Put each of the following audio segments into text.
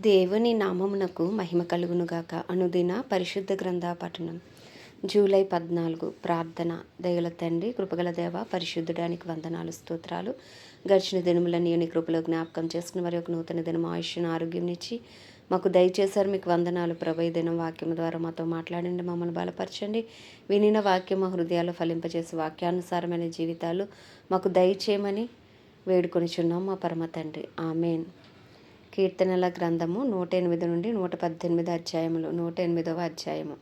దేవుని నామమునకు మహిమ కలుగునుగాక. అనుదిన పరిశుద్ధ గ్రంథ పఠనం. జూలై 14. ప్రార్థన. దయగల తండ్రి, కృపగల దేవ, పరిశుద్ధుడానికి వందనాలు, స్తోత్రాలు. గడిచిన దినములన్నీ నీ కృపలో జ్ఞాపకం చేసుకుని మరి ఒక నూతన దినం ఆయుష్ను ఆరోగ్యం ఇచ్చి మాకు దయచేశారు. మీకు వందనాలు ప్రభు. ఈ దినం వాక్యం ద్వారా మాతో మాట్లాడండి, మమ్మల్ని బలపరచండి. వినిన వాక్యం మా హృదయాలు ఫలింపజేసి వాక్యానుసారమైన జీవితాలు మాకు దయచేయమని వేడుకొనిచున్నాం మా పరమ తండ్రి. ఆమెన్. కీర్తనల గ్రంథము 108 నుండి 118 అధ్యాయములు. 108వ అధ్యాయము.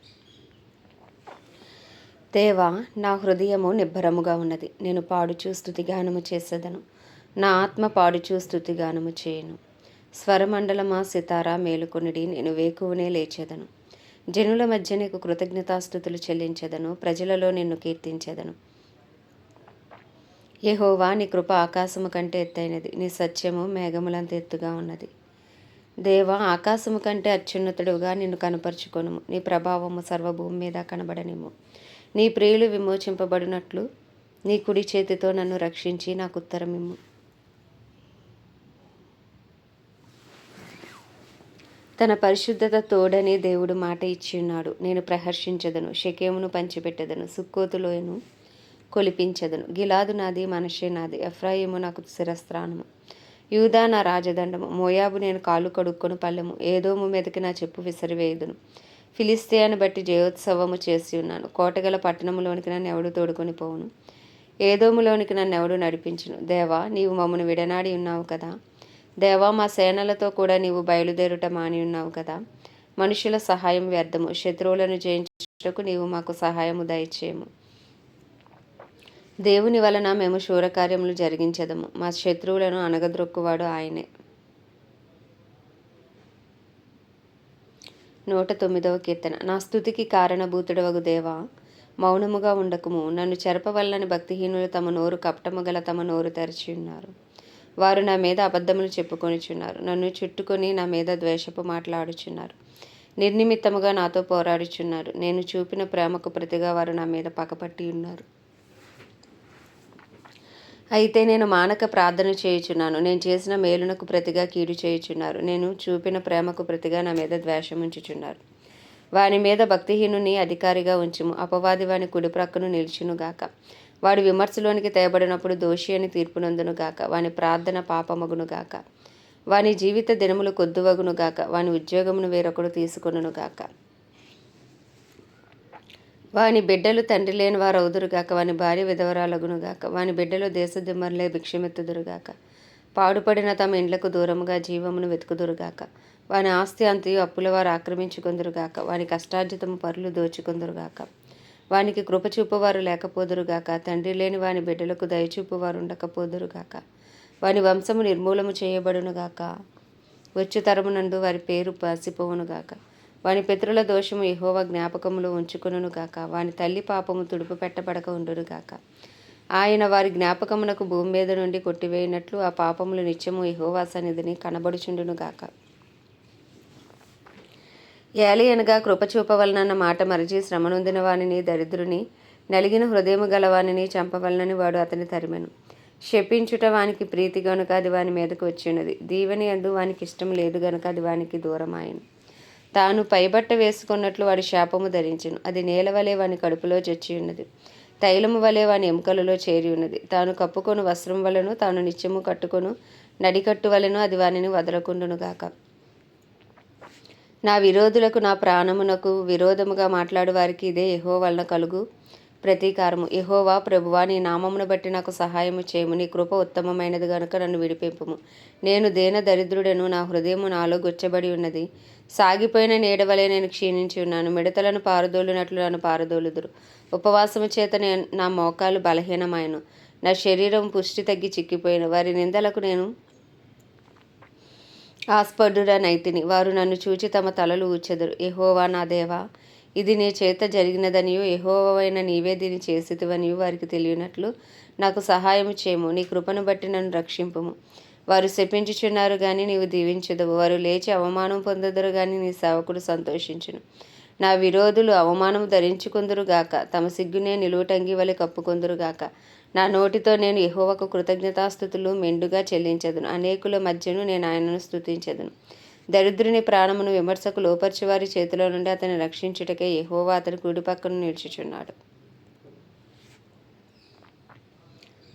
దేవా, నా హృదయము నిబ్బరముగా ఉన్నది. నేను పాడుచూ స్తుతిగానము చేసేదను. నా ఆత్మ పాడుచూ స్తుతిగానము చేయను. స్వరమండలమా సితారా మేలుకొనిడి, నేను వేకువనే లేచేదను. జనుల మధ్య నీకు కృతజ్ఞతాస్తుతులు చెల్లించెదను. ప్రజలలో నిన్ను కీర్తించెదను. యెహోవా, నీ కృప ఆకాశము కంటే ఎత్తైనది, నీ సత్యము మేఘములంత ఎత్తుగా ఉన్నది. దేవా, ఆకాశము కంటే అత్యున్నతుడుగా నిన్ను కనపరుచుకొనుము. నీ ప్రభావము సర్వభూమి మీద కనబడనిమ్ము. నీ ప్రియులు విమోచింపబడినట్లు నీ కుడి చేతితో నన్ను రక్షించి నాకు ఉత్తరమిమ్ము. తన పరిశుద్ధత తోడని దేవుడు మాట ఇచ్చియున్నాడు. నేను ప్రహర్షించదను, షెకెమును పంచిపెట్టెదను, సుక్కోతులోను కొలిపించదను. గిలాదు నాది, మనషే నాది, ఎఫ్రాయిము నాకు శిరస్త్రాణము, యూదా నా రాజదండము, మోయాబు నేను కాళ్ళు కడుక్కొని పల్లెము, ఏదోము మీదకి నా చెప్పు విసిరివేయుదును. ఫిలిష్తియాను బట్టి జయోత్సవము చేసి ఉన్నాను. కోటగల పట్టణంలోనికి నన్ను ఎవడు తోడుకొని పోవును? ఏదోములోనికి నన్ను ఎవడు నడిపించును? దేవా, నీవు మమ్మను విడనాడి ఉన్నావు కదా. దేవా, మా సేనలతో కూడా నీవు బయలుదేరుట మాని ఉన్నావు కదా. మనుషుల సహాయం వ్యర్థము, శత్రువులను జయించుటకు నీవు మాకు సహాయము దయచేయము. దేవుని వలన మేము శూరకార్యములు జరిగించెదము. మా శత్రువులను అనగద్రొక్కువాడు ఆయనే. 109వ కీర్తన. నా స్తుతికి కారణభూతుడవగు దేవా, మౌనముగా ఉండకుము. నన్ను చెరపవలనని భక్తిహీనులు తమ నోరు కపటము గల తమ నోరు తెరచి ఉన్నారు. వారు నా మీద అబద్ధములు చెప్పుకొనిచున్నారు. నన్ను చుట్టుకొని నా మీద ద్వేషపు మాట్లాడుచున్నారు. నిర్నిమిత్తముగా నాతో పోరాడుచున్నారు. నేను చూపిన ప్రేమకు ప్రతిగా వారు నా మీద పగపట్టి ఉన్నారు. అయితే నేను మానక ప్రార్థన చేయుచున్నాను. నేను చేసిన మేలునకు ప్రతిగా కీడు చేయుచున్నారు. నేను చూపిన ప్రేమకు ప్రతిగా నా మీద ద్వేషం ఉంచుచున్నారు. వాని మీద భక్తిహీనుని అధికారిగా ఉంచుము. అపవాది వాని కుడి ప్రక్కను నిలిచునుగాక. వాడు విమర్శలోనికి తేబడినప్పుడు దోషి అని తీర్పునందునుగాక. వాని ప్రార్థన పాపమగునుగాక. వాని జీవిత దినములు కొద్దువగునుగాక. వాని ఉద్యోగమును వేరొకడు తీసుకొనుగాక. వాని బిడ్డలు తండ్రి లేని వారు అవుదురుగాక. వాని భార్య విధవరాలగునుగాక. వాని బిడ్డలు దేశదిమ్మరులే భిక్షమెత్తుదురుగాక. పాడుపడిన తమ ఇండ్లకు దూరముగా జీవమును వెతుకుదురుగాక. వాని ఆస్తి అంతయు అప్పుల వారు ఆక్రమించుకొందురుగాక. వాని కష్టార్జితము పరులు దోచుకొందురుగాక. వానికి కృపచూపువారు లేకపోదురుగాక. తండ్రి లేని వాని బిడ్డలకు దయచూపువారు ఉండకపోదురుగాక. వాని వంశము నిర్మూలము చేయబడునుగాక. వచ్చు తరమునందు వారి పేరు పాసిపోవునుగాక. వాని పితరుల దోషము యెహోవా జ్ఞాపకములో ఉంచుకొనుగాక. వాని తల్లి పాపము తుడుపు పెట్టబడక ఉండునుగాక. ఆయన వారి జ్ఞాపకమునకు భూమి మీద నుండి కొట్టివేయినట్లు ఆ పాపములు నిత్యము యెహోవా సన్నిధిని కనబడుచుండునుగాక. ఏలి అనగా కృప చూపవలనన్న మాట మరచి శ్రమనొందిన వానిని, దరిద్రుని, నలిగిన హృదయము గలవానిని చంపవలనని వాడు అతని తరిమెను. శపించుట వానికి ప్రీతి గనుక అది వాని మీదకు వచ్చినది. దీవెని యందు వానికి ఇష్టం లేదు గనుక అది వానికి దూరమాయను. తాను పైబట్ట వేసుకున్నట్లు వాడి శాపము ధరించెను. అది నేల వలె వాని కడుపులో చచ్చి ఉన్నది. తైలము వలె వాని ఎముకలలో చేరి ఉన్నది. తాను కప్పుకొను వస్త్రం వలెను, తాను నిత్యము కట్టుకొను నడికట్టు వలెను అది వానిని వదలకుండునుగాక. నా విరోధులకు, నా ప్రాణమునకు విరోధముగా మాట్లాడు వారికి ఇదే యెహోవా వలన కలుగు ప్రతీకారము. యెహోవా ప్రభువా, నీ నామమును బట్టి నాకు సహాయము చేయము. నీ కృప ఉత్తమమైనది గనుక నన్ను విడిపింపుము. నేను దేన దరిద్రుడను, నా హృదయము నాలో గొచ్చబడి ఉన్నది. సాగిపోయిన నీడవలే నేను క్షీణించి ఉన్నాను. మిడతలను పారదోలినట్లు నన్ను పారదోలుదురు. ఉపవాసము చేత నా మోకాలు బలహీనమాయను. నా శరీరం పుష్టి తగ్గి చిక్కిపోయిన. వారి నిందలకు నేను ఆస్పదుడనైతిని. వారు నన్ను చూచి తమ తలలు ఊచెదరు. యెహోవా నా దేవా, ఇది నీ చేత జరిగినదనియు యెహోవావైన నీవే దీన్ని చేసితివనియు వారికి తెలియనట్లు నాకు సహాయము చేయము. నీ కృపను బట్టి నన్ను రక్షింపుము. వారు శపించుచున్నారు గాని నీవు దీవించదవు. వారు లేచి అవమానం పొందదురు గాని నీ సేవకుడు సంతోషించును. నా విరోధులు అవమానము ధరించుకుందురుగాక. తమ సిగ్గునే నిలువుటంగి వలె కప్పుకొందురుగాక. నా నోటితో నేను యెహోవాకు కృతజ్ఞతాస్తుతులు మెండుగా చెల్లించెదను. అనేకుల మధ్యను నేను ఆయనను స్తుతించెదను. దరిద్రుని ప్రాణమును విమర్శకు లోపర్చి వారి చేతిలో నుండి అతన్ని రక్షించుటకే యెహోవా అతని కుడి పక్కన నిలిచుచున్నాడు.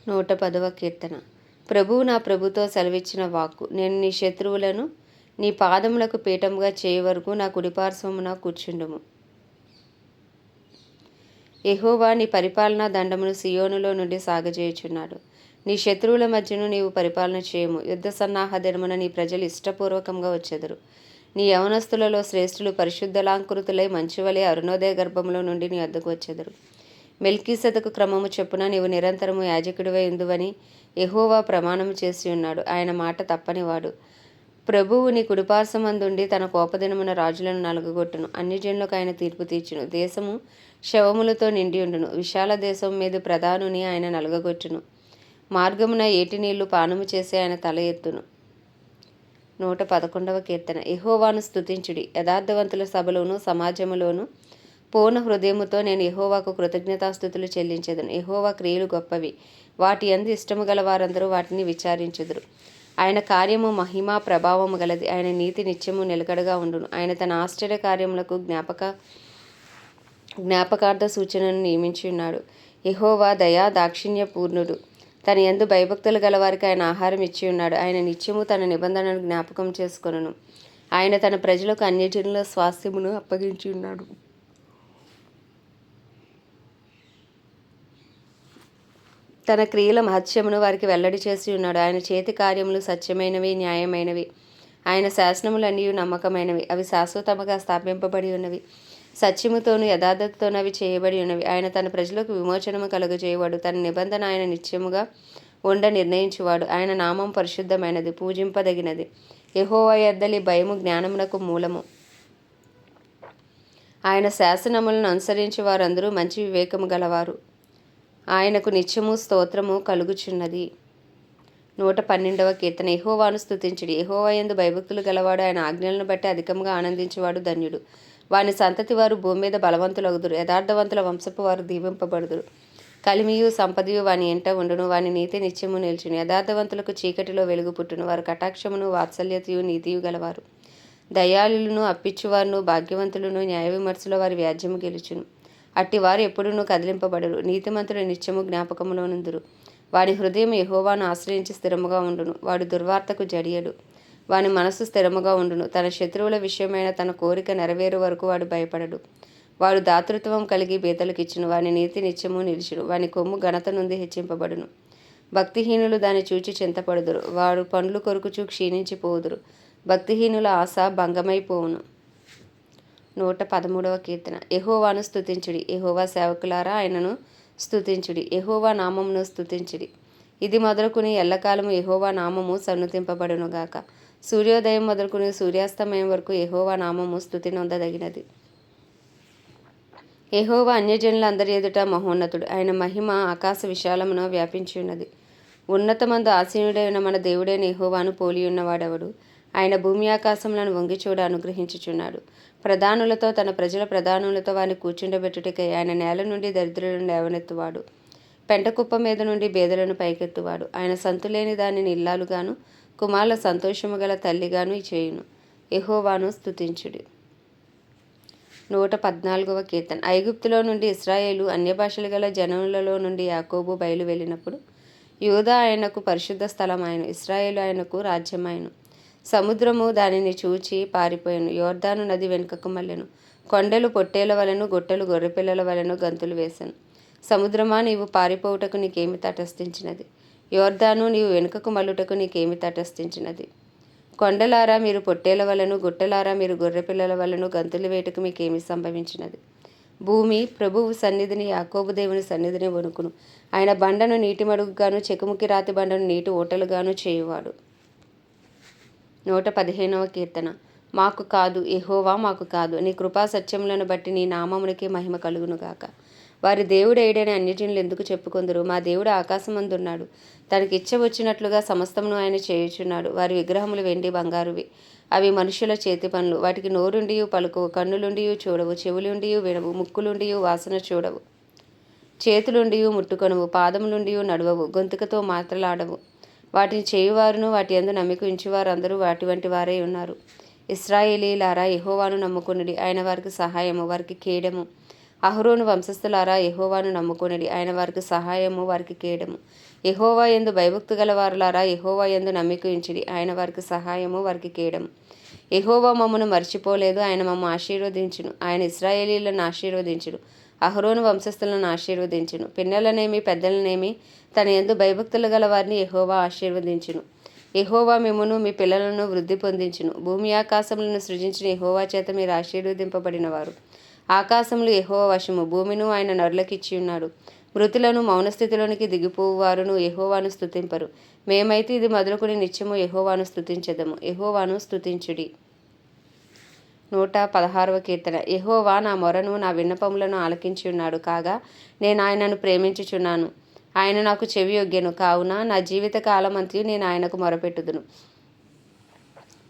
110వ కీర్తన. ప్రభువు నా ప్రభుతో సెలవిచ్చిన వాక్కు, నేను నీ శత్రువులను నీ పాదములకు పీఠముగా చేయ వరకు నా కుడిపార్శ్వమున కూర్చుండుము. యెహోవా నీ పరిపాలనా దండమును సియోనులో నుండి సాగజేయుచున్నాడు. నీ శత్రువుల మధ్యను నీవు పరిపాలన చేయము. యుద్ధ సన్నాహ దినమున నీ ప్రజలు ఇష్టపూర్వకంగా వచ్చెదరు. నీ యవనస్తులలో శ్రేష్ఠులు పరిశుద్ధలాంకృతులై మంచువలే అరుణోదయ గర్భములో నుండి నీ వద్దకు వచ్చెదరు. మెల్కీసెదకు క్రమము చొప్పున నీవు నిరంతరము యాజకుడివై ఉందువని యెహోవా ప్రమాణము చేసి ఉన్నాడు. ఆయన మాట తప్పనివాడు. ప్రభువు నీ కుడిపార్శ్వమందుండి తన కోపదినమున రాజులను నలగగొట్టును. అన్యజనులకు ఆయన తీర్పు తీర్చును. దేశము శవములతో నిండి ఉండును. విశాల దేశం మీద ప్రధానుని ఆయన నలగగొట్టును. మార్గమున ఏటి నీళ్లు పానము చేసి ఆయన తల ఎత్తును. 111వ కీర్తన. యెహోవాను స్తుతించుడి. యథార్థవంతుల సభలోను సమాజములోను పూర్ణ హృదయముతో నేను యెహోవాకు కృతజ్ఞతాస్తుతులు చెల్లించెదను. యెహోవా క్రియలు గొప్పవి, వాటి యందు ఇష్టము గల వారందరూ వాటిని విచారించుదురు. ఆయన కార్యము మహిమా ప్రభావము గలది. ఆయన నీతి నిత్యము నిలకడగా ఉండును. ఆయన తన ఆశ్చర్య కార్యములకు జ్ఞాపకార్థ సూచనను నియమించి ఉన్నాడు. యెహోవా దయా దాక్షిణ్య పూర్ణుడు. తన యందు భయభక్తులు గలవారికి ఆయన ఆహారం ఇచ్చి ఉన్నాడు. ఆయన నిత్యము తన నిబంధనను జ్ఞాపకం చేసుకొనును. ఆయన తన ప్రజలకు అన్యజనుల స్వాస్థ్యమును అప్పగించి ఉన్నాడు. తన క్రియల మహత్యమును వారికి వెల్లడి చేసి ఉన్నాడు. ఆయన చేతి కార్యములు సత్యమైనవి, న్యాయమైనవి. ఆయన శాసనములన్నీ నమ్మకమైనవి. అవి శాశ్వతముగా స్థాపింపబడి ఉన్నవి. సత్యముతోను యథార్థతతోను అవి చేయబడి ఉన్నవి. ఆయన తన ప్రజలకు విమోచనము కలుగజేయవాడు. తన నిబంధన ఆయన నిత్యముగా నిర్ణయించువాడు. ఆయన నామం పరిశుద్ధమైనది, పూజింపదగినది. యెహోవా యొద్దలి భయము జ్ఞానమునకు మూలము. ఆయన శాసనములను అనుసరించి వారందరూ మంచి వివేకము గలవారు. ఆయనకు నిత్యము స్తోత్రము కలుగుచున్నది. 112వ కీర్తన. యెహోవాను స్తుతించుడి. యెహోవా యందు భయభక్తులు గలవాడు. ఆయన ఆజ్ఞలను బట్టి అధికముగా ఆనందించువాడు ధన్యుడు. వాని సంతతి వారు భూమి మీద బలవంతులగుదురు. యథార్థవంతుల వంశపు వారు దీవింపబడుదురు. కలిమియు సంపదయు వాని ఎంట ఉండును. వాని నీతి నిత్యము నిల్చును. యథార్థవంతులకు చీకటిలో వెలుగు పుట్టును. వారు కటాక్షమును వాత్సల్యతయు నీతియు గలవారు. దయాళులను అప్పిచ్చువారును భాగ్యవంతులను న్యాయ విమర్శలో వారి వ్యాజ్యము గెలుచును. అట్టివారు ఎప్పుడూనూ కదిలింపబడరు. నీతిమంతులు నిత్యము జ్ఞాపకములో నుందురు. వాని హృదయం యెహోవాను ఆశ్రయించి స్థిరముగా ఉండును. వాడు దుర్వార్తకు జడియడు. వాని మనసు స్థిరముగా ఉండును. తన శత్రువుల విషయమైన తన కోరిక నెరవేరు వరకు వాడు భయపడడు. వాడు దాతృత్వం కలిగి బీదలకిచ్చును. వాని నీతి నిత్యము నిలుచును. వాని కొమ్ము ఘనత నుండి హెచ్చింపబడును. భక్తిహీనులు దాన్ని చూచి చింతపడుదురు. వారు పండ్లు కొరుకుచూ క్షీణించిపోదురు. భక్తిహీనుల ఆశ భంగమైపోవును. 113వ కీర్తన. యెహోవాను స్తుతించుడి. యెహోవా సేవకులారా ఆయనను స్తుతించుడి. యెహోవా నామమును స్తుతించుడి. ఇది మొదలుకుని ఎల్లకాలము యెహోవా నామము సన్నుతింపబడునుగాక. సూర్యోదయం మొదలుకుని సూర్యాస్తమయం వరకు యెహోవా నామము స్తుతి నొందదగినది. యెహోవా అన్యజనులందరి ఎదుట మహోన్నతుడు. ఆయన మహిమ ఆకాశ విశాలమున వ్యాపించి ఉన్నది. ఉన్నతమందు ఆసీనుడైన మన దేవుడైన యెహోవాను పోలియున్నవాడెవడు? ఆయన భూమి ఆకాశములను వంగిచూడ అనుగ్రహించుచున్నాడు. ప్రధానులతో తన ప్రజల ప్రధానులతో వారిని కూర్చుండబెట్టుటకై ఆయన నేల నుండి దరిద్రులను లేవనెత్తువాడు. పెంటకుప్ప మీద నుండి బేదలను పైకెత్తువాడు. ఆయన సంతులేని దానిని ఇల్లాలుగాను కుమారుల సంతోషము గల తల్లిగాను చేయును. యెహోవాను స్తుతించుడి. 114వ కీర్తన. ఐగుప్తులో నుండి ఇశ్రాయేలు అన్యభాషలు గల జనములలో నుండి యాకోబు బయలు వెళ్ళినప్పుడు యూదా ఆయనకు పరిశుద్ధ స్థలమాయను. ఇశ్రాయేలు ఆయనకు రాజ్యమాయను. సముద్రము దానిని చూచి పారిపోయాను. యోర్దాను నది వెనుకకు మళ్ళెను. కొండలు పొట్టేల వలెను, గుట్టలు గొర్రెపిల్లల వలెను గంతులు వేశాను. సముద్రమా, నీవు పారిపోవుటకు నీకేమి తటస్థించినది? యోర్దాను, నీవు వెనుకకు మల్లుటకు నీకేమి తటస్థించినది? కొండలారా, మీరు పొట్టేల వలెను, గుట్టలారా, మీరు గొర్రెపిల్లల వలెను గంతులు వేటుకు మీకేమి సంభవించినది? భూమి ప్రభువు సన్నిధిని, యాకోబు దేవుని సన్నిధిని వణుకును. ఆయన బండను నీటి మడుగుగాను, చెకుముకి రాతి బండను నీటి ఓటలుగాను చేయువాడు. 115వ కీర్తన. మాకు కాదు, యెహోవా మాకు కాదు. నీ కృపా సత్యములను బట్టి నీ నామమునికి మహిమ కలుగునుగాక. వారి దేవుడు ఏడని అన్యజనులు ఎందుకు చెప్పుకొందురు? మా దేవుడు ఆకాశమందున్నాడు. తనకి ఇచ్చ వచ్చినట్లుగా సమస్తమును ఆయన చేయుచున్నాడు. వారి విగ్రహములు వెండి బంగారువి. అవి మనుషుల చేతి పనులు. వాటికి నోరుండియు పలుకవు, కన్నులుండియు చూడవు, చెవులుండియు వినవు, ముక్కులుండియు వాసన చూడవు, చేతులుండియు ముట్టుకొనవు, పాదములుండియు నడవవు, గొంతుకతో మాత్రలాడవు. వాటిని చేయువారును వాటి యందు నమ్మిక ఉంచువారు అందరూ వాటి వంటి వారై ఉన్నారు. ఇశ్రాయేలీలారా యెహోవాను నమ్ముకొనుడి, ఆయన వారికి సహాయము, వారికి కేడము. అహరోను వంశస్థులారా యెహోవాను నమ్ముకొనుడి, ఆయన వారికి సహాయము, వారికి కేడము. యెహోవా యందు భయభక్తి గలవారులారా యెహోవా యందు నమ్మిక ఉంచుడి, ఆయన వారికి సహాయము, వారికి కేడము. యెహోవా మమ్మను మర్చిపోలేదు, ఆయన మమ్మ ఆశీర్వదించును. ఆయన ఇశ్రాయేలీలను ఆశీర్వదించును, అహరోను వంశస్థులను ఆశీర్వదించును. పిన్నలనేమి పెద్దలనేమి తన యందు భయభక్తులు గల వారిని యెహోవా ఆశీర్వదించును. యెహోవా మిమ్మును మీ పిల్లలను వృద్ధి పొందించును. భూమి ఆకాశములను సృజించిన యెహోవా చేత మీరు ఆశీర్వదింపబడినవారు. ఆకాశములు యెహోవా వశము, భూమిను ఆయన నరులకిచ్చి ఉన్నాడు. మృతులను మౌనస్థితిలోనికి దిగిపోవువారును యెహోవాను స్తుతింపరు. మేమైతే ఇది మొదలుకొని నిత్యము యెహోవాను స్తుతించెదము. యెహోవాను స్తుతించుడి. 116వ కీర్తన. యెహోవా నా మొరను నా విన్నపములను ఆలకించి ఉన్నాడు కాగా నేను ఆయనను ప్రేమించుచున్నాను. ఆయన నాకు చెవియొగ్గెను కావున నా జీవిత కాలమంతయు నేను ఆయనకు మొరపెట్టుదును.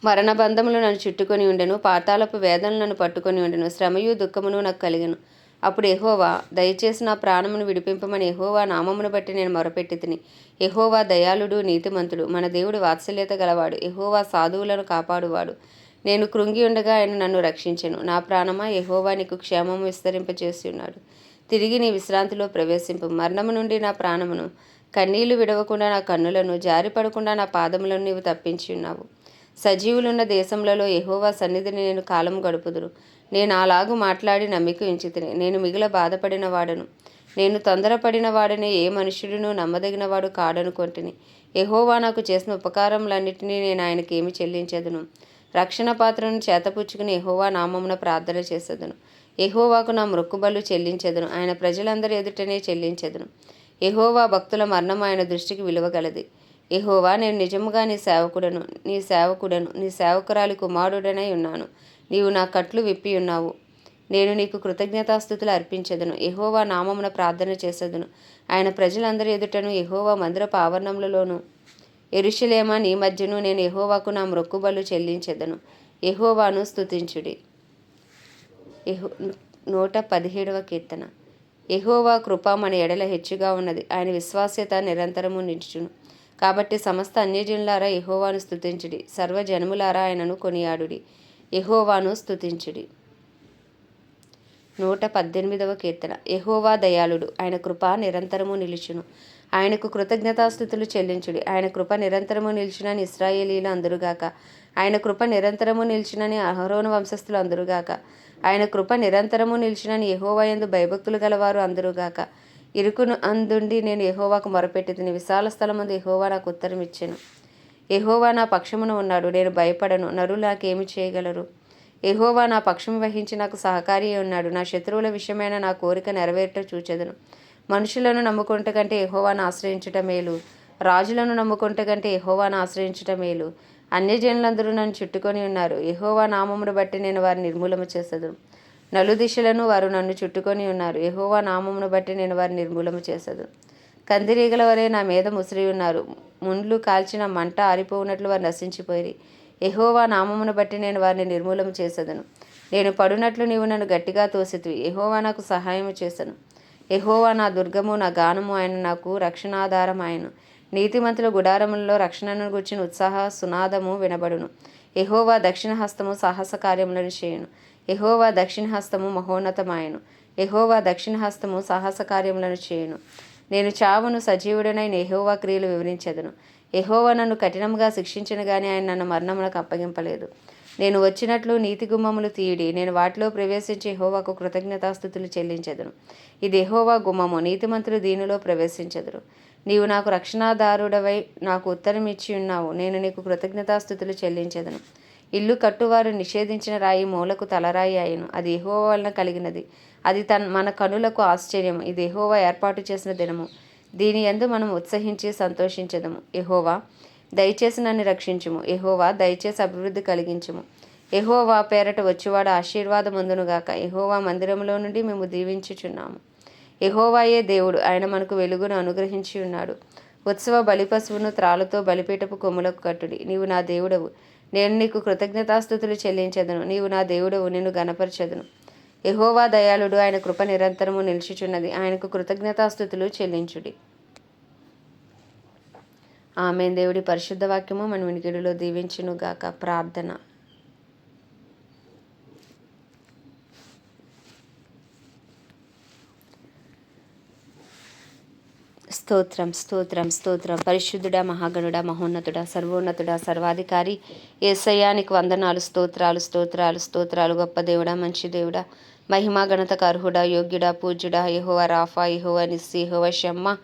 మరణబంధములు నన్ను చుట్టుకొని ఉండెను, పాతాళపు వేదనలు నన్ను పట్టుకొని ఉండెను, శ్రమయు దుఃఖమును నాకు కలిగెను. అప్పుడు యెహోవా దయచేసి నా ప్రాణమును విడిపింపమని యెహోవా నామమును బట్టి నేను మొరపెట్టితిని. యెహోవా దయాళుడు, నీతిమంతుడు, మన దేవుడు వాత్సల్యత గలవాడు. యెహోవా సాధువులను కాపాడువాడు. నేను కృంగి ఉండగా ఆయన నన్ను రక్షించెను. నా ప్రాణమా, యెహోవా నీకు క్షేమము విస్తరింపచేసి ఉన్నాడు. తిరిగి నీ విశ్రాంతిలో ప్రవేశింపు. మరణము నుండి నా ప్రాణమును, కన్నీళ్లు విడవకుండా నా కన్నులను, జారిపడకుండా నా పాదములను నీవు తప్పించి ఉన్నావు. సజీవులున్న దేశములలో యెహోవా సన్నిధిని నేను కాలము గడుపుదును. నేను అలాగు మాట్లాడి నమ్మిక ఉంచితిని. నేను మిగుల బాధపడిన వాడను, నేను తొందరపడిన వాడని ఏ మనుష్యుడును నమ్మదగినవాడు కాడనుకొంటిని. యెహోవా నాకు చేసిన ఉపకారములన్నిటినీ నేను ఆయనకి ఏమి చెల్లించెదను? రక్షణ పాత్రను చేతపుచ్చుకుని యెహోవా నామమున ప్రార్థన చేసేదను. యెహోవాకు నా మొక్కుబళ్ళు చెల్లించెదను, ఆయన ప్రజలందరి ఎదుటనే చెల్లించెదను. యెహోవా భక్తుల మరణం ఆయన దృష్టికి విలువగలది. యెహోవా నేను నిజముగా నీ సేవకుడను, నీ సేవకురాలి కుమారుడనై ఉన్నాను. నీవు నా కట్లు విప్పి ఉన్నావు. నేను నీకు కృతజ్ఞతాస్తుతులు అర్పించెదను. యెహోవా నామమున ప్రార్థన చేసేదను. ఆయన ప్రజలందరి ఎదుటను, యెహోవా మందిరపు ఆవరణములలోను, యెరూషలేమా నీ మధ్యను నేను యెహోవాకు నా మొక్కుబళ్ళు చెల్లించెదను. యెహోవాను స్తుతించుడి. 117వ కీర్తన. యెహోవా కృప మన ఎడల హెచ్చుగా ఉన్నది, ఆయన విశ్వాస్యత నిరంతరము నిలుచును. కాబట్టి సమస్త అన్యజనులారా యెహోవాను స్తుతించుడి, సర్వజనములారా ఆయనను కొనియాడుడి. యెహోవాను స్తుతించుడి. 118వ కీర్తన. యెహోవా దయాళుడు, ఆయన కృప నిరంతరము నిలుచును. ఆయనకు కృతజ్ఞతాస్తుతులు చెల్లించుడి. ఆయన కృప నిరంతరము నిలుచునని ఇశ్రాయేలీలు అందురుగాక. ఆయన కృప నిరంతరము నిలుచునని అహరోను వంశస్థులు అందురుగాక. ఆయన కృప నిరంతరము నిలుచునని యెహోవా యందు భయభక్తులు గలవారు అందురుగాక. ఇరుకును అందుండి నేను యెహోవాకు మొరపెట్టితిని, విశాల స్థలమందు యెహోవా నాకు ఉత్తరం ఇచ్చెను. యెహోవా నా పక్షమున ఉన్నాడు, నేను భయపడను. నరులు నాకేమి చేయగలరు? యెహోవా నా పక్షము వహించి నాకు సహకారి ఉన్నాడు. నా శత్రువుల విషయమైన నా కోరిక నెరవేరుట చూచెదను. మనుషులను నమ్ముకొనుట కంటే యెహోవాను ఆశ్రయించుట మేలు, రాజులను నమ్ముకొనుట కంటే యెహోవాను ఆశ్రయించుట మేలు. అన్యజనులందరూ నన్ను చుట్టుకొని ఉన్నారు, యెహోవా నామమును బట్టి నేను వారిని నిర్మూలన చేసేదను. నలుదిశలను వారు నన్ను చుట్టుకొని ఉన్నారు, యెహోవా నామమును బట్టి నేను వారిని నిర్మూలన చేసేదను. కందిరీగల వలె నా మీద ముసిరి ఉన్నారు, ముండ్లు కాల్చిన మంట ఆరిపోవునట్లు వారు నశించిపోయి. యెహోవా నామమును బట్టి నేను వారిని నిర్మూలన చేసేదను. నేను పడునట్లు నీవు నన్ను గట్టిగా తోసితివి, యెహోవా నాకు సహాయము చేసెను. యెహోవా నా దుర్గము, నా గానము, ఆయన నాకు రక్షణాధారం. ఆయన నీతిమంతుల గుడారములలో రక్షణను గూర్చిన ఉత్సాహ సునాదము వినబడును. యెహోవా దక్షిణ హస్తము సాహస కార్యములను చేయును. యెహోవా దక్షిణ హస్తము మహోన్నతమాయను. యెహోవా దక్షిణ హస్తము సాహస కార్యములను చేయును. నేను చావును, సజీవుడనైన యెహోవా క్రియలు వివరించెదను. యెహోవా నన్ను కఠినముగా శిక్షించిన గాని ఆయన నన్ను మరణమునకు అప్పగింపలేదు. నేను వచ్చినట్లు నీతి గుమ్మములు తీయుడి, నేను వాటిలో ప్రవేశించి యెహోవాకు కృతజ్ఞతాస్తుతులు చెల్లించెదను. ఇది యెహోవా గుమ్మము, నీతిమంతులు దీనిలో ప్రవేశించెదరు. నీవు నాకు రక్షణాదారుడవై నాకు ఉత్తరం ఇచ్చి ఉన్నావు, నేను నీకు కృతజ్ఞతాస్తుతులు చెల్లించెదను. ఇల్లు కట్టువారు నిషేధించిన రాయి మూలకు తలరాయి అయ్యను, అది యెహోవా వలన కలిగినది, అది మన కనులకు ఆశ్చర్యము. ఇది యెహోవా ఏర్పాటు చేసిన దినము, దీని యందు మనం ఉత్సహించి సంతోషించెదము. యెహోవా దయచేసి నన్ను రక్షించుము, యెహోవా దయచేసి అభివృద్ధి కలిగించుము. యెహోవా పేరట వచ్చువాడు ఆశీర్వాదముందునుగాక. యెహోవా మందిరములో నుండి మేము దీవించుచున్నాము. యెహోవాయే దేవుడు, ఆయన మనకు వెలుగును అనుగ్రహించి ఉన్నాడు. ఉత్సవ బలిపశువును త్రాళ్ళతో బలిపీఠపు కొమ్ములకు కట్టుడి. నీవు నా దేవుడవు, నేను నీకు కృతజ్ఞతాస్తుతులు చెల్లించెదను. నీవు నా దేవుడవు, నిన్ను గణపరచెదను. యెహోవా దయాళుడు, ఆయన కృప నిరంతరము నిలిచిచున్నది. ఆయనకు కృతజ్ఞతాస్తుతులు చెల్లించుడి. ఆమేన్. దేవుడి పరిశుద్ధ వాక్యము మన వినికిడిలో దీవించునుగాక. ప్రార్థన. స్తోత్రం స్తోత్రం స్తోత్రం. పరిశుద్ధుడా, మహాగణుడా, మహోన్నతుడా, సర్వోన్నతుడా, సర్వాధికారి యేసయ్యానికి వందనాలు. స్తోత్రాలు స్తోత్రాలు స్తోత్రాలు. గొప్ప దేవుడా, మంచి దేవుడా, మహిమా ఘనతకు అర్హుడా, యోగ్యుడా, పూజ్యుడా, యెహోవా రాఫా, యెహోవా నిస్సి, యెహోవా షమ్మా,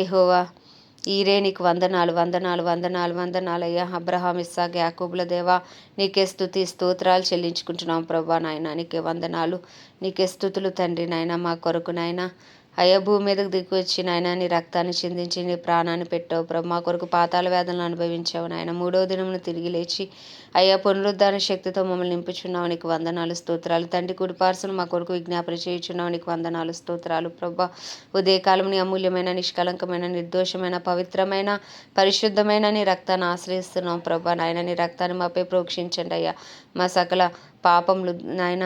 యెహోవా ఈరే, నీకు వందనాలు వందనాలు వందనాలు వందనాలయ్యా. అబ్రహాం, ఇస్సాక్, యాకోబుల దేవా, నీకే స్తుతి స్తోత్రాలు చెల్లించుకుంటున్నాం ప్రభా. నాయన నీకే వందనాలు, నీకే స్తుతులు తండ్రి. నాయన మా కొరకు నాయన అయ్యా భూమి మీదకు దిగి వచ్చి నాయన నీ రక్తాన్ని చిందించి నీ ప్రాణాన్ని పెట్టావు ప్రభు. మా కొరకు పాతాళ వేదనలు అనుభవించావు నాయన. 3వ దినమును తిరిగి లేచి అయ్యా పునరుద్ధాన శక్తితో మమ్మల్ని నింపుచున్నావు, నీకు వందనాలు స్తోత్రాలు. తండ్రి కుడిపార్సును మా కొరకు విజ్ఞాపన చేయుచున్నావు, నీకు వందనాలు స్తోత్రాలు ప్రభా. ఉదయకాలం నీ అమూల్యమైన, నిష్కలంకమైన, నిర్దోషమైన, పవిత్రమైన, పరిశుద్ధమైన నీ రక్తాన్ని ఆశ్రయిస్తున్నాం ప్రభా. నాయన నీ రక్తాన్ని మాపై ప్రోక్షించండి అయ్యా. మా సకల పాపములు నాయన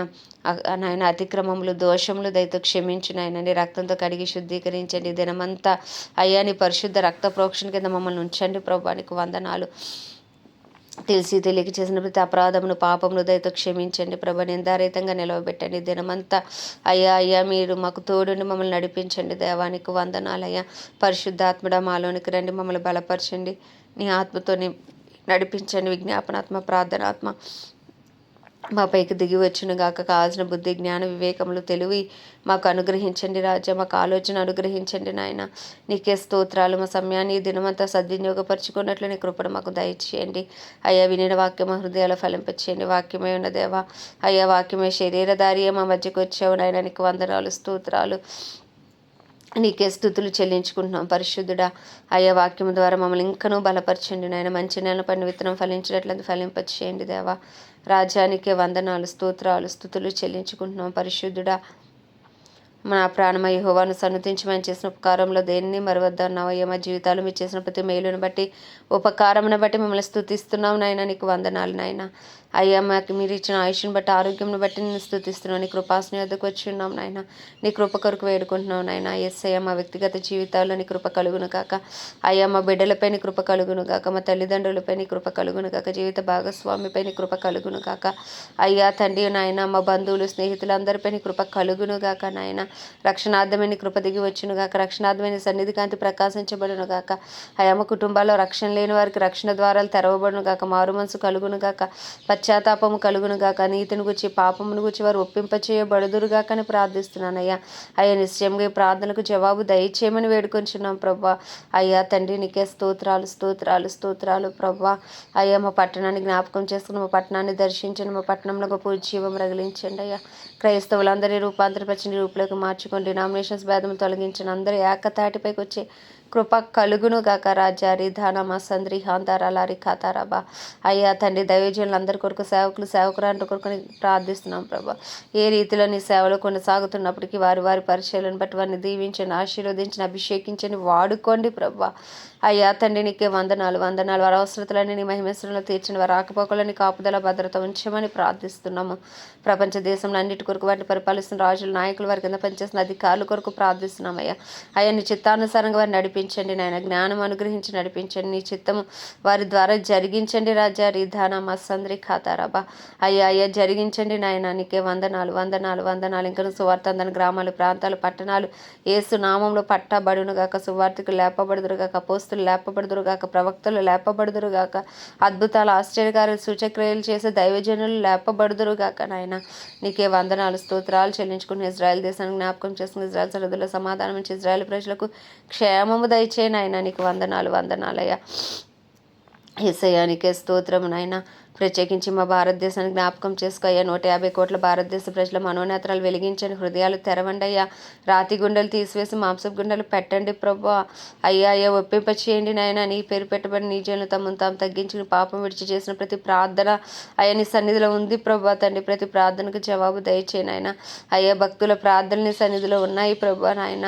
నాయన అతిక్రమములు, దోషములు దయతో క్షమించు నాయన. నీ రక్తంతో కడిగి శుద్ధీకరించండి దినమంతా అయ్యా. నీ పరిశుద్ధ రక్త ప్రోక్షణ కింద మమ్మల్ని ఉంచండి ప్రభా, నీకు వందనాలు. తెలిసి తెలియక చేసిన ప్రతి అపరాధమును, పాపమును దయతో క్షమించండి ప్రభా. నిందారహితంగా నిలవబెట్టండి దినమంతా అయ్యా. అయ్యా మీరు మాకు తోడుని మమ్మల్ని నడిపించండి దేవానికి వందనాలయ్యా. పరిశుద్ధాత్ముడా మాలోనికి రండి, మమ్మల్ని బలపరచండి, నీ ఆత్మతో నడిపించండి. విజ్ఞాపనాత్మ, ప్రార్థనాత్మ మా పైకి దిగి వచ్చును గాక. కావాల్సిన బుద్ధి, జ్ఞాన, వివేకములు, తెలివి మాకు అనుగ్రహించండి రాజా. మాకు ఆలోచన అనుగ్రహించండి నాయన. నీకే స్తోత్రాలు. మా సమయాన్ని ఈ దినమంతా సద్వినియోగపరచుకున్నట్లు నీ కృపను మాకు దయచేయండి అయ్యా. వినిన వాక్యం మా హృదయాలు ఫలింపచేయండి. వాక్యమే ఉన్న దేవా అయ్యా, వాక్యమే శరీరధారియే మా మధ్యకు వచ్చావు నాయన. నీకు వందనాలు స్తోత్రాలు. నీకే స్తుతులు చెల్లించుకుంటున్నాం పరిశుద్ధుడా అయ్యా. వాక్యం ద్వారా మమ్మల్ని ఇంకనూ బలపరచండి నాయన. మంచి నెల పడిన విత్తనం ఫలించినట్లంతా ఫలింపచేయండి దేవా. రాజానికే వందనాలు, స్తోత్రాలు, స్తుతులు చెల్లించుకుంటున్నాం పరిశుద్ధుడా. మన ప్రాణమ యెహోవాను సన్నుతించమని చేసిన ఉపకారంలో దేన్ని మరవద్దన్నావయ్యా. మా జీవితాలు మీరు చేసిన ప్రతి మేలును బట్టి, ఉపకారమును బట్టి మిమ్మల్ని స్తుతిస్తున్నాం నాయన. నీకు వందనాలు నాయన అయ్యా. మాకు మీరు ఇచ్చిన ఆయుష్ను బట్టి, ఆరోగ్యంను బట్టి నేను స్తుతిస్తున్నాను. నీ కృపాసన వద్దకు వచ్చి ఉన్నాం నాయన. నీ కృప కొరకు వేడుకుంటున్నాం నాయన. యేసయ్యా మా వ్యక్తిగత జీవితాల్లో నీ కృప కలుగును కాక అయ్యా. మా బిడ్డలపై నీ కృప కలుగును కాక, మా తల్లిదండ్రులపై నీ కృప కలుగును కాక, జీవిత భాగస్వామిపై నీ కృప కలుగును కాక అయ్యా. తండ్రి నాయన మా బంధువులు, స్నేహితులందరిపై నీ కృప కలుగును గాక నాయన. రక్షణార్థమైన కృప దిగి వచ్చును గాక. రక్షణార్థమైన సన్నిధి కాంతి ప్రకాశించబడును గాక అయ్యా. మా కుటుంబాల్లో రక్షణ లేని వారికి రక్షణ ద్వారాలు తెరవబడును గాక. మారు మనసు కలుగును గాక, పశ్చాత్తాపము కలుగును గాక. నీతిని గురించి, పాపమును గురించి వారు ఒప్పింపచేయబడుదురు గాక అని ప్రార్థిస్తున్నాను అయ్యా. అయ్యా నిశ్చయంగా ఈ ప్రార్థనకు జవాబు దయచేయమని వేడుకొంచున్నాం ప్రభా. అయ్యా తండ్రి నీకే స్తోత్రాలు స్తోత్రాలు స్తోత్రాలు ప్రభా. అయ్యా మా పట్టణాన్ని జ్ఞాపకం చేసుకుని మా పట్టణాన్ని దర్శించండి. మా పట్టణంలో గొప్ప ఉజ్జీవం రగిలించండి అయ్యా. క్రైస్తవులందరినీ రూపాంతరపరిచిన రూపులోకి మార్చుకొని, డినామినేషన్స్ భేదము తొలగించిన అందరూ ఏకతాటిపైకి వచ్చే కృప కలుగును గాక. రాజారి ధానమా సంద్రి హాంతారాలారి ఖాతారాబా అయ్యా. తండ్రి దైవజనులందరి కొరకు, సేవకులు సేవకురాంటి కొరకు ప్రార్థిస్తున్నాం ప్రభా. ఏ రీతిలో నీ సేవలు కొనసాగుతున్నప్పటికీ వారి వారి పరిచయాలను బట్టి వారిని దీవించండి, ఆశీర్వదించండి, అభిషేకించండి, వాడుకోండి ప్రభా. అయ్యా తండ్రి నీకే వందనాలు వందనాలు. వారి అవసరతలన్నీ నీ మహిమేశ్వరంలో తీర్చిన వారి ఆకపోకలని కాపుదల భద్రత ఉంచమని ప్రార్థిస్తున్నాము. ప్రపంచ దేశంలో అన్నిటి కొరకు వాటిని పరిపాలిస్తున్న రాజులు, నాయకులు, వారి కింద పనిచేస్తున్న అధికారుల కొరకు ప్రార్థిస్తున్నాం అయ్యా. అయ్యా నీ చిత్తానుసారంగా వారిని నడిపించండి నాయన. జ్ఞానం అనుగ్రహించి నడిపించండి. నీ చిత్తము వారి ద్వారా జరిగించండి రాజా. రిధానా మసంద్రి ఖాతారాబా అయ్యా. అయ్యా జరిగించండి నాయన. నీకే వందనాలు వందనాలు వందనాలు. ఇంకా సువార్త అందని గ్రామాలు, ప్రాంతాలు, పట్టణాలు యేసు నామంలో పట్టబడును గాక. సువార్తకు లేపబడుదురు గాక, అపోస్తులు లేపబడుదురు గాక, ప్రవక్తలు లేపబడుదురు గాక, అద్భుతాలు, ఆశ్చర్యకార్యాలు, సూచక్రియలు చేసే దైవజనులు లేపబడుదురు గాక నాయన. నీకే వందనాలు స్తోత్రాలు చెల్లించుకుని ఇజ్రాయెల్ దేశాన్ని జ్ఞాపకం చేసుకుని ఇజ్రాయెల్ సరిహద్దుల్లో సమాధానం ఇచ్చి ఇజ్రాయెల్ ప్రజలకు క్షేమము దయచేయి నాయన. నీకు వందనాలు వందనాలయ్యా. యేసయ్యా నీకే స్తోత్రము నాయన. ప్రత్యేకించి మా భారతదేశాన్ని జ్ఞాపకం చేసుకో అయ్యా. 150 కోట్ల భారతదేశ ప్రజల మనోనేత్రాలు వెలిగించండి, హృదయాలు తెరవండి అయ్యా. రాతి గుండెలు తీసివేసి మాంసపు గుండెలు పెట్టండి ప్రభా. అయ్యా అయ్యా ఒప్పింప చేయండి నాయన. నీ పేరు పెట్టబడి నీ జనులు తమను తాము తగ్గించుకుని పాపం విడిచి చేసిన ప్రతి ప్రార్థన అయ్యా నీ సన్నిధిలో ఉంది ప్రభా. తండ్రి ప్రతి ప్రార్థనకు జవాబు దయచేయి నాయన. అయ్యా భక్తుల ప్రార్థనలు నీ సన్నిధిలో ఉన్నాయి ప్రభా నాయన.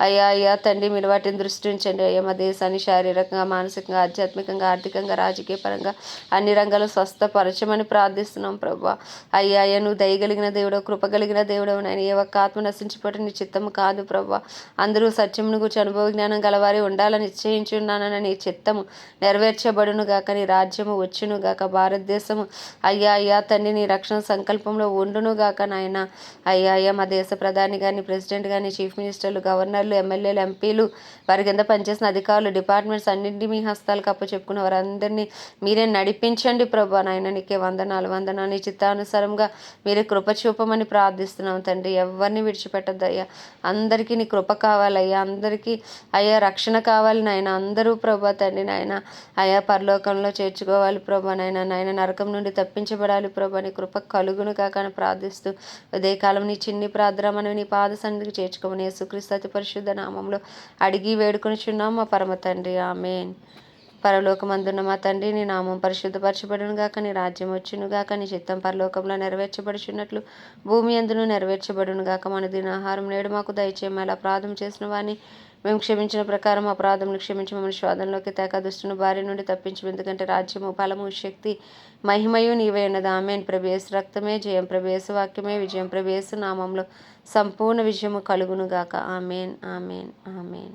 అయ్యా అయ్యా తండ్రి మీరు వాటిని దృష్టి ఉంచండి అయ్యా. మా దేశాన్ని శారీరకంగా, మానసికంగా, ఆధ్యాత్మికంగా, ఆర్థికంగా, రాజకీయ పరంగా అన్ని రంగాల్లో స్వస్థ స్వస్థపరచమని ప్రార్థిస్తున్నాం ప్రభా. అయ్యా అయ్యా నువ్వు దయగలిగిన దేవుడు, కృపగలిగిన దేవుడు నాయన. ఏ ఒక్క ఆత్మ నశించిపోవటం నీ చిత్తము కాదు ప్రభా. అందరూ సత్యమును గురించి అనుభవ జ్ఞానం గలవారి ఉండాలని నిశ్చయించున్నానని నీ చిత్తము నెరవేర్చబడును గాక, నీ రాజ్యము వచ్చును గాక, భారతదేశము అయ్యా అయ్యా తండ్రి నీ రక్షణ సంకల్పంలో ఉండును గాక నాయన. అయ్యా అయ్యా మా దేశ ప్రధాని కానీ, ప్రెసిడెంట్ కానీ, చీఫ్ మినిస్టర్లు, గవర్నర్లు, ఎమ్మెల్యేలు, ఎంపీలు, వారి కింద పనిచేసిన అధికారులు, డిపార్ట్మెంట్స్ అన్నింటినీ మీ హస్తాలకు అప్పచెప్పుకున్న వారందరినీ మీరే నడిపించండి ప్రభా నాయన. నీకే వందనాలు వందనాలు. నీ చిత్తానుసారంగా మీరే కృప చూపమని ప్రార్థిస్తున్నాం తండ్రి. ఎవరిని విడిచిపెట్టద్దయ్యా. అందరికీ నీ కృప కావాలయ్యా. అందరికీ అయ్యా రక్షణ కావాలి నాయన. అందరూ ప్రభా తండ్రి నాయన అయ్యా పరలోకంలో చేర్చుకోవాలి ప్రభా నాయన. నాయన నరకం నుండి తప్పించబడాలి ప్రభా. నీ కృప కలుగును కాక అని ప్రార్థిస్తూ ఉదయకాలం నీ చిన్ని ప్రార్థన మనం నీ పాద సన్నిధికి చేర్చుకోమని యేసుక్రీస్తు అతి పరిశుద్ధ నామంలో అడిగి వేడుకొనిచున్నాం మా పరమ తండ్రి. ఆమేన్. పరలోకమందున్న మా తండ్రి నీ నామం పరిశుద్ధపరచబడును గాక, నీ రాజ్యం వచ్చును గాక, నీ చిత్తం పరలోకంలో నెరవేర్చబడుచున్నట్లు భూమి యందును నెరవేర్చబడును గాక. మన దినాహారం నేడు మాకు దయచేయము. అలా అపరాధం చేసిన వారిని మేము క్షమించిన ప్రకారం అపరాధములు క్షమించి మమ్మల్ని శోధనలోకి తేక దుష్టుని బారి నుండి తప్పించు. ఎందుకంటే రాజ్యము, బలము, శక్తి, మహిమయు నీవే ఉన్నది. ఆమేన్. ప్రభు యేసు రక్తమే జయం, ప్రభు యేసు వాక్యమే విజయం, ప్రభు యేసు నామంలో సంపూర్ణ విజయము కలుగును గాక. ఆమేన్ ఆమేన్ ఆమేన్.